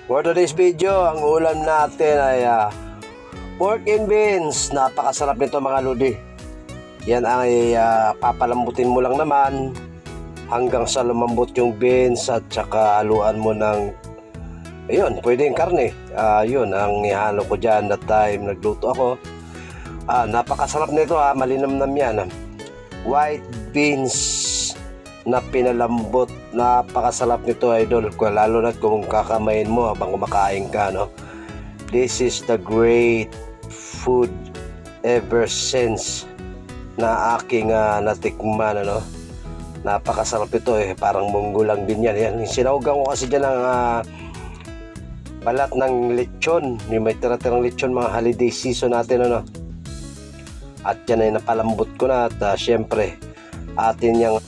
For today's video, ang ulam natin ay pork and beans. Napakasarap nito mga lodi. Yan ay papalambutin mo lang naman hanggang sa lumambot yung beans at saka haluan mo ng ayun, pwedeng karne. Yun ang ihalo ko dyan that time nagluto ako. Napakasarap nito, malinamnam yan. White beans na pinalambot. Napakasarap nito, idol, lalo na kung kakamain mo habang kumakain ka, no? This is the great food ever since na aking natikman, ano? Napakasarap ito, parang munggo lang din yan. Sinaugang ko kasi dyan ng balat ng lechon, yung may tira-tirang lechon mga holiday season natin, ano? At yan ay napalambot ko na at syempre atin yung